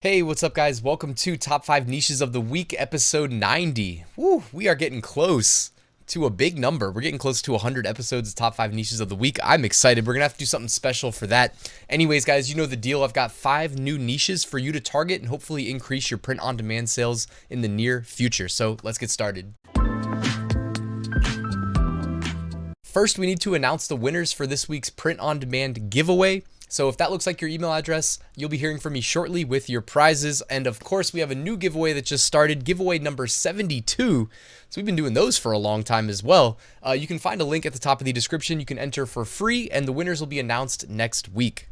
Hey, what's up guys? Welcome to Top 5 Niches of the Week, episode 90. Woo, we are getting close to a big number. We're getting close to 100 episodes of Top 5 Niches of the Week. I'm excited. We're going to have to do something special for that. Anyways, guys, you know the deal. I've got 5 new niches for you to target and hopefully increase your print-on-demand sales in the near future. So let's get started. First, we need to announce the winners for this week's print-on-demand giveaway. So if that looks like your email address, you'll be hearing from me shortly with your prizes. And of course, we have a new giveaway that just started, giveaway number 72. So we've been doing those for a long time as well. You can find a link at the top of the description. You can enter for free and the winners will be announced next week.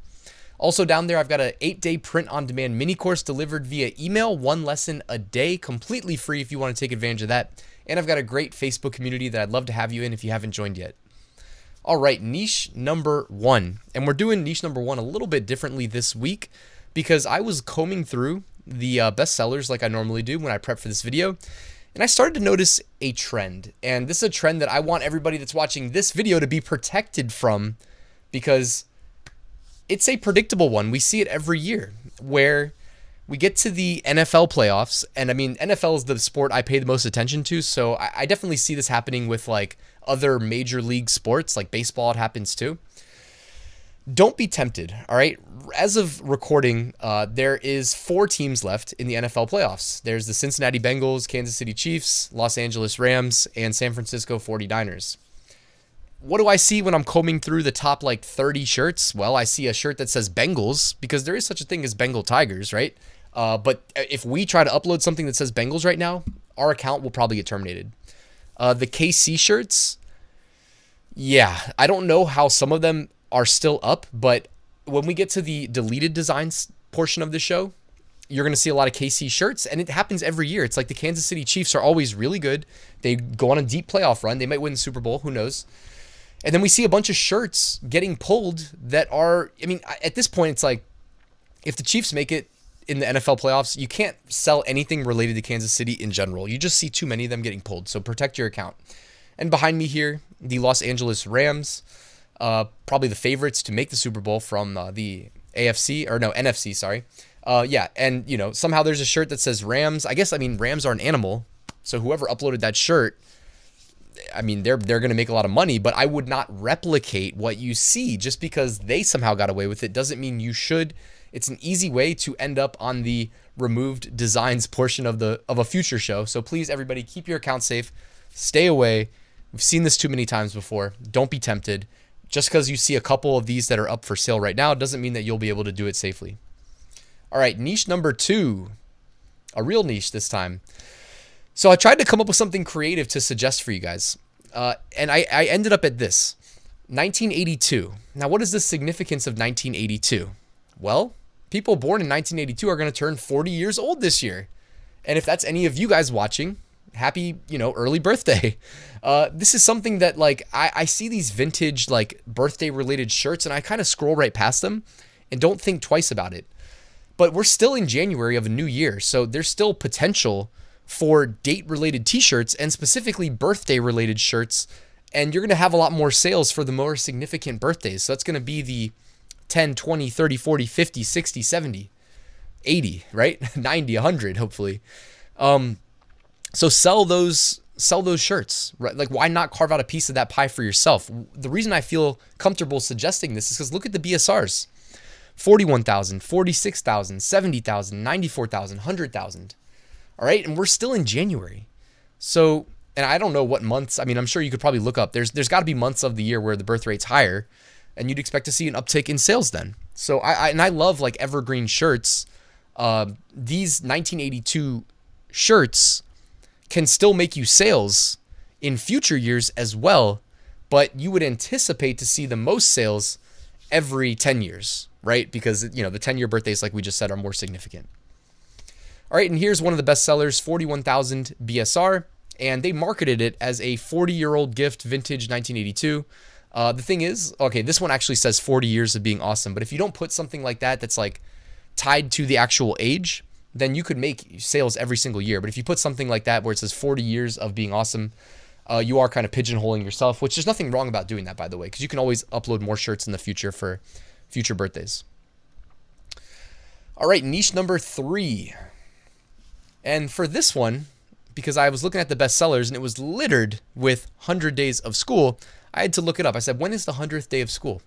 Also down there, I've got an 8-day print-on-demand mini course delivered via email, 1 lesson a day, completely free if you want to take advantage of that. And I've got a great Facebook community that I'd love to have you in if you haven't joined yet. All right, niche number 1. And we're doing niche number 1 a little bit differently this week because I was combing through the best sellers like I normally do when I prep for this video. And I started to notice a trend. And this is a trend that I want everybody that's watching this video to be protected from because it's a predictable one. We see it every year where we get to the NFL playoffs. And I mean, NFL is the sport I pay the most attention to. So I definitely see this happening with like other major league sports, like baseball, it happens too. Don't be tempted, all right? As of recording, there is 4 teams left in the NFL playoffs. There's the Cincinnati Bengals, Kansas City Chiefs, Los Angeles Rams, and San Francisco 49ers. What do I see when I'm combing through the top like 30 shirts? Well, I see a shirt that says Bengals because there is such a thing as Bengal Tigers, right? But if we try to upload something that says Bengals right now, our account will probably get terminated. The KC shirts, yeah, I don't know how some of them are still up, but when we get to the deleted designs portion of the show, you're going to see a lot of KC shirts, and it happens every year. It's like the Kansas City Chiefs are always really good. They go on a deep playoff run. They might win the Super Bowl. Who knows? And then we see a bunch of shirts getting pulled that are, I mean, at this point, it's like if the Chiefs make it in the NFL playoffs, you can't sell anything related to Kansas City in general. You just see too many of them getting pulled, so protect your account. And behind me here, the Los Angeles Rams, probably the favorites to make the Super Bowl from the NFC, sorry. Yeah, and you know, somehow there's a shirt that says Rams. I mean, Rams are an animal, so whoever uploaded that shirt, I mean, they're going to make a lot of money, but I would not replicate what you see. Just because they somehow got away with it doesn't mean you should. It's an easy way to end up on the removed designs portion of a future show. So please, everybody, keep your account safe. Stay away. We've seen this too many times before. Don't be tempted. Just because you see a couple of these that are up for sale right now doesn't mean that you'll be able to do it safely. All right, niche number 2. A real niche this time. So I tried to come up with something creative to suggest for you guys. And I ended up at this. 1982. Now, what is the significance of 1982? Well, people born in 1982 are going to turn 40 years old this year. And if that's any of you guys watching, happy, early birthday. This is something that like, I see these vintage like birthday related shirts and I kind of scroll right past them and don't think twice about it. But we're still in January of a new year. So there's still potential for date related t-shirts and specifically birthday related shirts. And you're going to have a lot more sales for the more significant birthdays. So that's going to be the 10, 20, 30, 40, 50, 60, 70, 80, right? 90, 100, hopefully. So sell those shirts, right? Like, why not carve out a piece of that pie for yourself? The reason I feel comfortable suggesting this is because look at the BSRs. 41,000, 46,000, 70,000, 94,000, 100,000. All right. And we're still in January. So, and I don't know what months, I mean, I'm sure you could probably look up, there's got to be months of the year where the birth rate's higher and you'd expect to see an uptick in sales then. So I love like evergreen shirts. These 1982 shirts can still make you sales in future years as well, but you would anticipate to see the most sales every 10 years, right? Because, the 10-year birthdays, like we just said, are more significant. All right, and here's one of the best sellers, 41,000 BSR, and they marketed it as a 40-year-old gift, vintage 1982. The thing is, okay, this one actually says 40 years of being awesome, but if you don't put something like that that's like tied to the actual age, then you could make sales every single year. But if you put something like that where it says 40 years of being awesome, you are kind of pigeonholing yourself, which there's nothing wrong about doing that, by the way, because you can always upload more shirts in the future for future birthdays. All right, niche number 3. And for this one, because I was looking at the best sellers and it was littered with 100 days of school, I had to look it up. I said, when is the 100th day of school?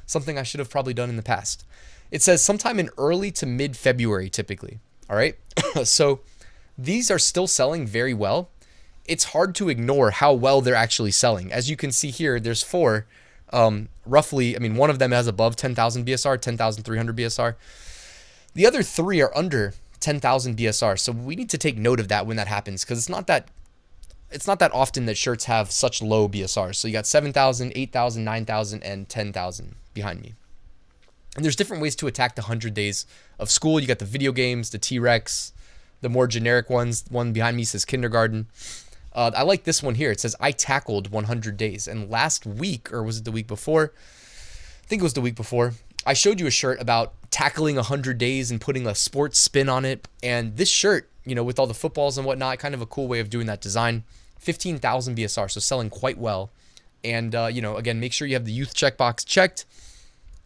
Something I should have probably done in the past. It says sometime in early to mid-February typically. All right. So these are still selling very well. It's hard to ignore how well they're actually selling. As you can see here, there's 4 roughly. I mean, one of them has above 10,000 BSR, 10,300 BSR. The other 3 are under 10,000 BSR. So we need to take note of that when that happens, because it's not that often that shirts have such low BSR. So you got 7,000, 8,000, 9,000, and 10,000 behind me. And there's different ways to attack the 100 days of school. You got the video games, the T-Rex, the more generic ones. One behind me says kindergarten. I like this one here. It says, I tackled 100 days. And last week, or was it the week before? I think it was the week before. I showed you a shirt about tackling 100 days and putting a sports spin on it. And this shirt, you know, with all the footballs and whatnot, kind of a cool way of doing that design. 15,000 BSR, so selling quite well. And, you know, again, make sure you have the youth checkbox checked.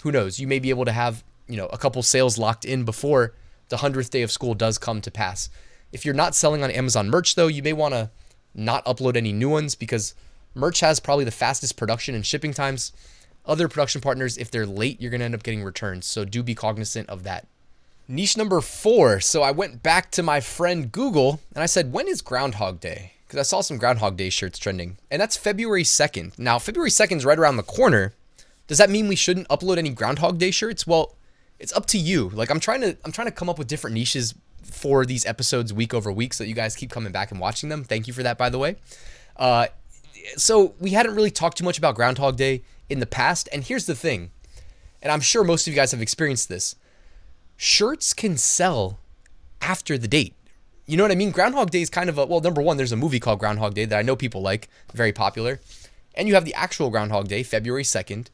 Who knows? You may be able to have, you know, a couple sales locked in before the 100th day of school does come to pass. If you're not selling on Amazon merch, though, you may want to not upload any new ones, because merch has probably the fastest production and shipping times. Other production partners, if they're late, you're going to end up getting returns. So do be cognizant of that. Niche number 4. So I went back to my friend Google and I said, when is Groundhog Day? Because I saw some Groundhog Day shirts trending, and that's February 2nd. Now, February 2nd is right around the corner. Does that mean we shouldn't upload any Groundhog Day shirts? Well, it's up to you. Like, I'm trying to come up with different niches for these episodes week over week so that you guys keep coming back and watching them. Thank you for that, by the way. So we hadn't really talked too much about Groundhog Day in the past. And here's the thing, and I'm sure most of you guys have experienced this. Shirts can sell after the date. You know what I mean? Groundhog Day is kind of well, number one, there's a movie called Groundhog Day that I know people like, very popular. And you have the actual Groundhog Day, February 2nd.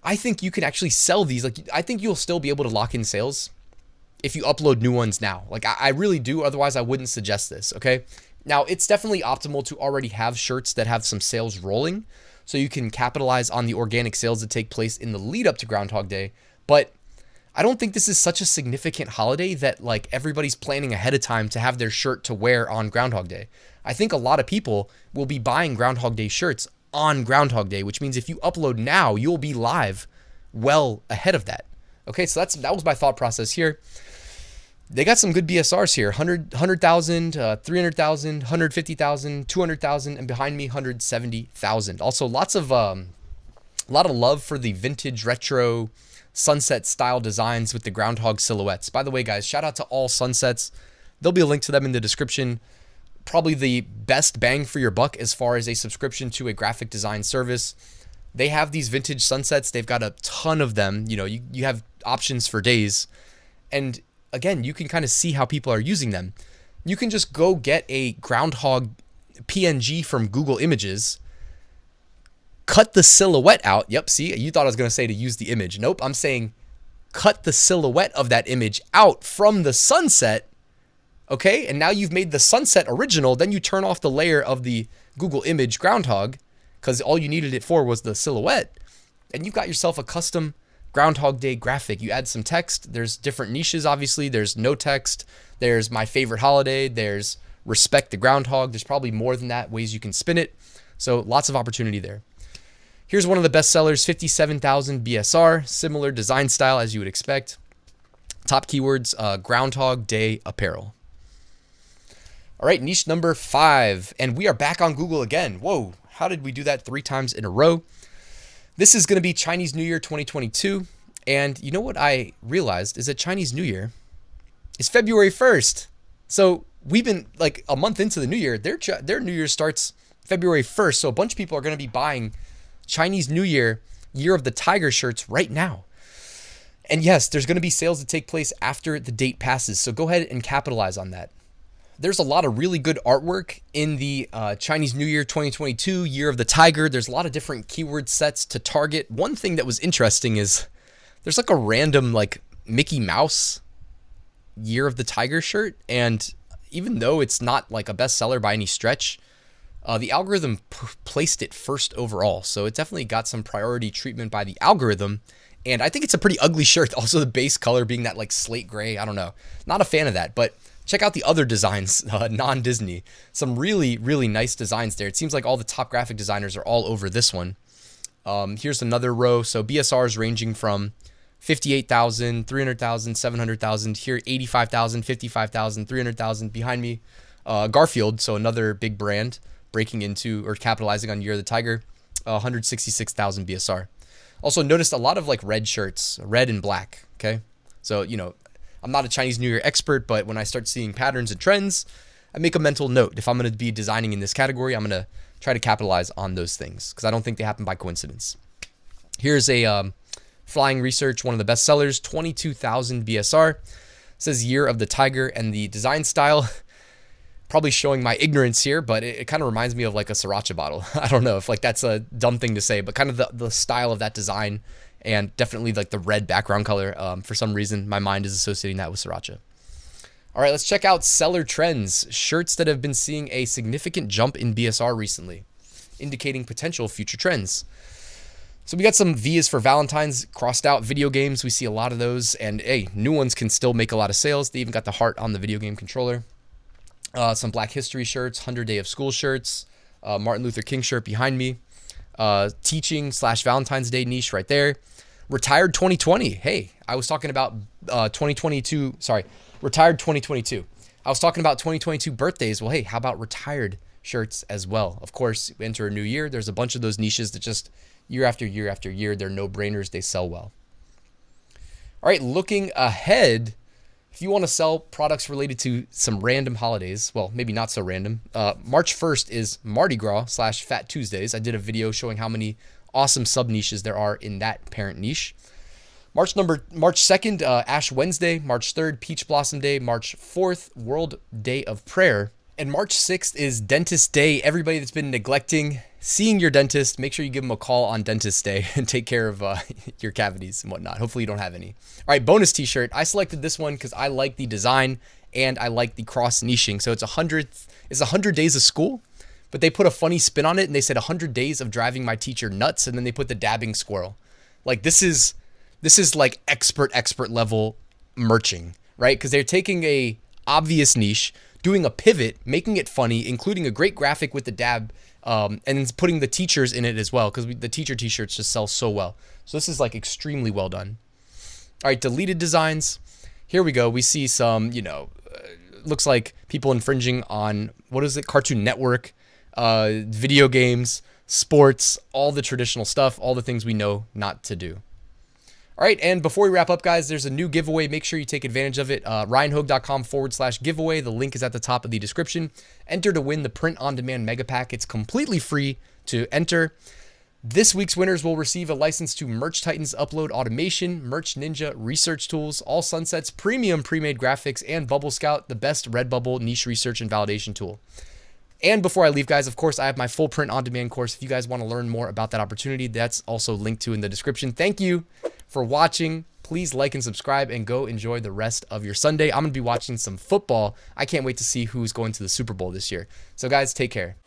I think you can actually sell these. Like, I think you'll still be able to lock in sales if you upload new ones now. Like, I really do. Otherwise, I wouldn't suggest this, okay? Now, it's definitely optimal to already have shirts that have some sales rolling, so you can capitalize on the organic sales that take place in the lead up to Groundhog Day. But I don't think this is such a significant holiday that, like, everybody's planning ahead of time to have their shirt to wear on Groundhog Day. I think a lot of people will be buying Groundhog Day shirts on Groundhog Day, which means if you upload now, you'll be live well ahead of that. Okay, so that was my thought process here. They got some good BSRs here, 100,000, 300,000, 150,000, 200,000, and behind me, 170,000. Also, a lot of love for the vintage retro sunset style designs with the Groundhog silhouettes. By the way, guys, shout out to all sunsets. There'll be a link to them in the description. Probably the best bang for your buck as far as a subscription to a graphic design service. They have these vintage sunsets. They've got a ton of them. You know, you have options for days. And again, you can kind of see how people are using them. You can just go get a Groundhog PNG from Google Images, cut the silhouette out. Yep, see, you thought I was going to say to use the image. Nope, I'm saying cut the silhouette of that image out from the sunset. Okay, and now you've made the sunset original. Then you turn off the layer of the Google image Groundhog, because all you needed it for was the silhouette. And you've got yourself a custom Groundhog Day graphic. You add some text. There's different niches, obviously. There's no text. There's my favorite holiday. There's respect the groundhog. There's probably more than that, ways you can spin it. So lots of opportunity there. Here's one of the best sellers, 57,000 BSR. Similar design style as you would expect. Top keywords, Groundhog Day apparel. All right, niche number 5. And we are back on Google again. Whoa, how did we do that 3 times in a row? This is going to be Chinese New Year 2022. And you know what I realized is that Chinese New Year is February 1st. So we've been like a month into the New Year. Their New Year starts February 1st. So a bunch of people are going to be buying Chinese New Year, Year of the Tiger shirts right now. And yes, there's going to be sales that take place after the date passes. So go ahead and capitalize on that. There's a lot of really good artwork in the Chinese New Year 2022, Year of the Tiger. There's a lot of different keyword sets to target. One thing that was interesting is there's like a random like Mickey Mouse Year of the Tiger shirt. And even though it's not like a bestseller by any stretch, the algorithm placed it first overall. So it definitely got some priority treatment by the algorithm. And I think it's a pretty ugly shirt. Also, the base color being that like slate gray. I don't know. Not a fan of that, but check out the other designs, non-Disney. Some really, really nice designs there. It seems like all the top graphic designers are all over this one. Here's another row. So BSRs ranging from 58,000, 300,000, 700,000. Here, 85,000, 55,000, 300,000. Behind me, Garfield. So another big brand breaking into or capitalizing on Year of the Tiger. 166,000 BSR. Also noticed a lot of like red shirts, red and black. Okay. So, you know, I'm not a Chinese New Year expert, but when I start seeing patterns and trends, I make a mental note. If I'm going to be designing in this category, I'm going to try to capitalize on those things because I don't think they happen by coincidence. Here's a Flying Research, one of the best sellers, 22,000 BSR. It says Year of the Tiger, and the design style, probably showing my ignorance here, but it kind of reminds me of like a sriracha bottle. I don't know if like that's a dumb thing to say, but kind of the style of that design, and definitely like the red background color. For some reason, my mind is associating that with sriracha. All right, let's check out seller trends. Shirts that have been seeing a significant jump in BSR recently, indicating potential future trends. So we got some V's for Valentine's crossed out. Video games, we see a lot of those, and hey, new ones can still make a lot of sales. They even got the heart on the video game controller. Some Black History shirts, 100 Day of School shirts, Martin Luther King shirt behind me, teaching / Valentine's Day niche right there. Retired 2020. Hey, I was talking about 2022. Sorry, retired 2022. I was talking about 2022 birthdays. Well, hey, how about retired shirts as well? Of course, we enter a new year. There's a bunch of those niches that just year after year after year, they're no-brainers. They sell well. All right, looking ahead, if you want to sell products related to some random holidays, well, maybe not so random, March 1st is Mardi Gras / Fat Tuesdays. I did a video showing how many awesome sub-niches there are in that parent niche. March 2nd, Ash Wednesday. March 3rd, Peach Blossom Day. March 4th, World Day of Prayer. And March 6th is Dentist Day. Everybody that's been neglecting seeing your dentist, make sure you give them a call on Dentist Day and take care of your cavities and whatnot. Hopefully you don't have any. All right, bonus t-shirt. I selected this one because I like the design and I like the cross niching. So it's 100 days of school, but they put a funny spin on it and they said 100 days of driving my teacher nuts, and then they put the dabbing squirrel. Like this is like expert level merching, right? Because they're taking a obvious niche, doing a pivot, making it funny, including a great graphic with the dab, and then putting the teachers in it as well, because the teacher t-shirts just sell so well. So this is like extremely well done. All right, deleted designs. Here we go. We see some, looks like people infringing on, what is it? Cartoon Network, video games, sports, all the traditional stuff, all the things we know not to do. All right, and before we wrap up, guys, there's a new giveaway. Make sure you take advantage of it. RyanHogue.com/giveaway. The link is at the top of the description. Enter to win the print-on-demand mega pack. It's completely free to enter. This week's winners will receive a license to Merch Titans Upload Automation, Merch Ninja Research Tools, All Sunsets Premium Premade Graphics, and Bubble Scout, the best Redbubble niche research and validation tool. And before I leave, guys, of course, I have my full print-on-demand course. If you guys want to learn more about that opportunity, that's also linked to in the description. Thank you for watching. Please like and subscribe and go enjoy the rest of your Sunday. I'm going to be watching some football. I can't wait to see who's going to the Super Bowl this year. So guys, take care.